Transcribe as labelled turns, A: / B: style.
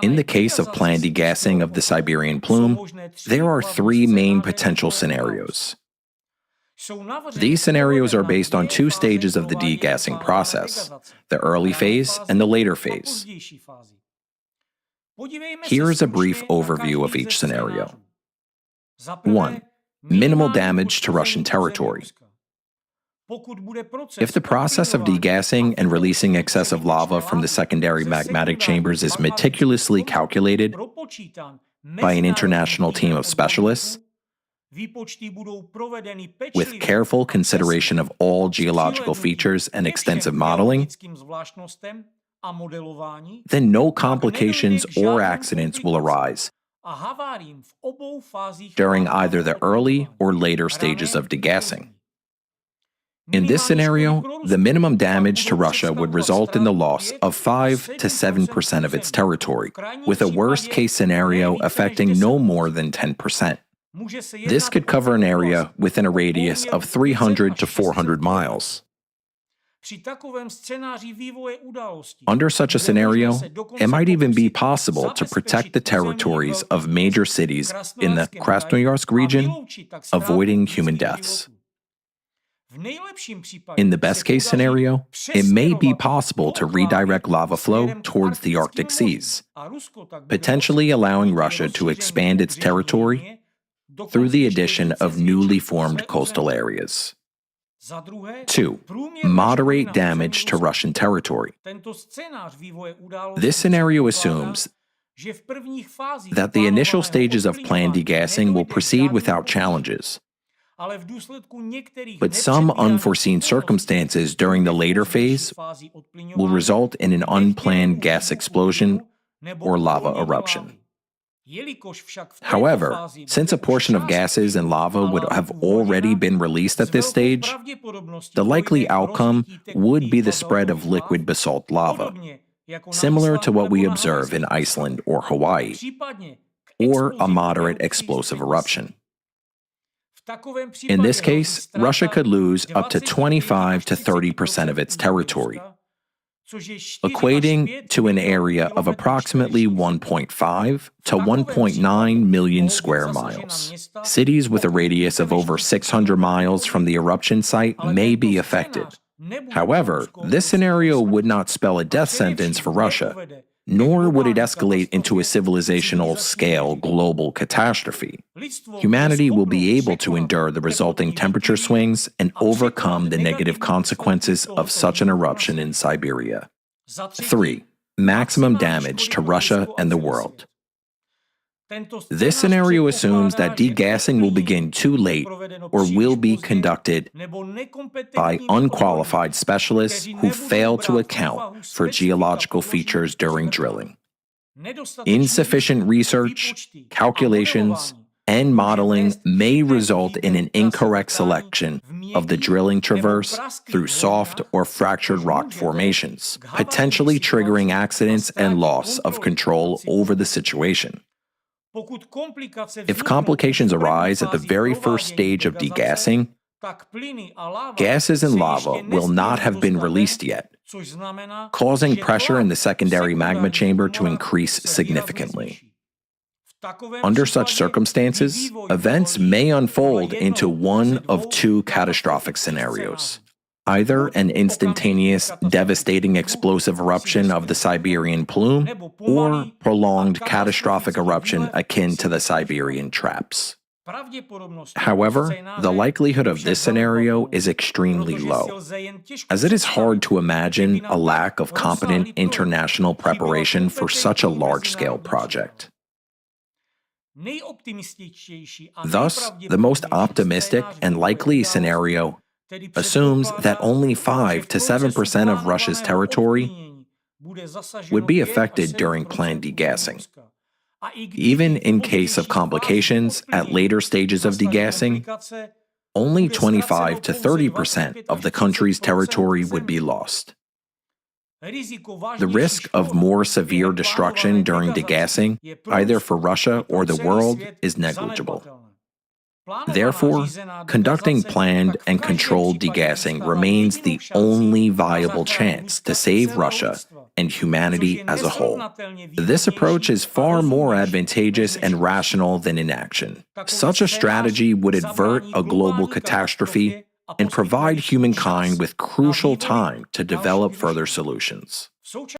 A: In the case of planned degassing of the Siberian plume, there are three main potential scenarios. These scenarios are based on two stages of the degassing process, the early phase and the later phase. Here is a brief overview of each scenario. 1. Minimal damage to Russian territory. If the process of degassing and releasing excessive lava from the secondary magmatic chambers is meticulously calculated by an international team of specialists, with careful consideration of all geological features and extensive modeling, then no complications or accidents will arise during either the early or later stages of degassing. In this scenario, the minimum damage to Russia would result in the loss of 5 to 7% of its territory, with a worst-case scenario affecting no more than 10%. This could cover an area within a radius of 300 to 400 miles. Under such a scenario, it might even be possible to protect the territories of major cities in the Krasnoyarsk region, avoiding human deaths. In the best-case scenario, it may be possible to redirect lava flow towards the Arctic seas, potentially allowing Russia to expand its territory through the addition of newly formed coastal areas. 2. Moderate damage to Russian territory. This scenario assumes that the initial stages of planned degassing will proceed without challenges, but some unforeseen circumstances during the later phase will result in an unplanned gas explosion or lava eruption. However, since a portion of gases and lava would have already been released at this stage, the likely outcome would be the spread of liquid basalt lava, similar to what we observe in Iceland or Hawaii, or a moderate explosive eruption. In this case, Russia could lose up to 25 to 30% of its territory, equating to an area of approximately 1.5 to 1.9 million square miles. Cities with a radius of over 600 miles from the eruption site may be affected. However, this scenario would not spell a death sentence for Russia, nor would it escalate into a civilizational-scale global catastrophe. Humanity will be able to endure the resulting temperature swings and overcome the negative consequences of such an eruption in Siberia. 3. Maximum damage to Russia and the world. This scenario assumes that degassing will begin too late or will be conducted by unqualified specialists who fail to account for geological features during drilling. Insufficient research, calculations, and modeling may result in an incorrect selection of the drilling traverse through soft or fractured rock formations, potentially triggering accidents and loss of control over the situation. If complications arise at the very first stage of degassing, gases and lava will not have been released yet, causing pressure in the secondary magma chamber to increase significantly. Under such circumstances, events may unfold into one of two catastrophic scenarios. Either an instantaneous, devastating explosive eruption of the Siberian plume, or prolonged catastrophic eruption akin to the Siberian traps. However, the likelihood of this scenario is extremely low, as it is hard to imagine a lack of competent international preparation for such a large-scale project. Thus, the most optimistic and likely scenario assumes that only 5 to 7% of Russia's territory would be affected during planned degassing. Even in case of complications at later stages of degassing, only 25 to 30% of the country's territory would be lost. The risk of more severe destruction during degassing, either for Russia or the world, is negligible. Therefore, conducting planned and controlled degassing remains the only viable chance to save Russia and humanity as a whole. This approach is far more advantageous and rational than inaction. Such a strategy would avert a global catastrophe and provide humankind with crucial time to develop further solutions.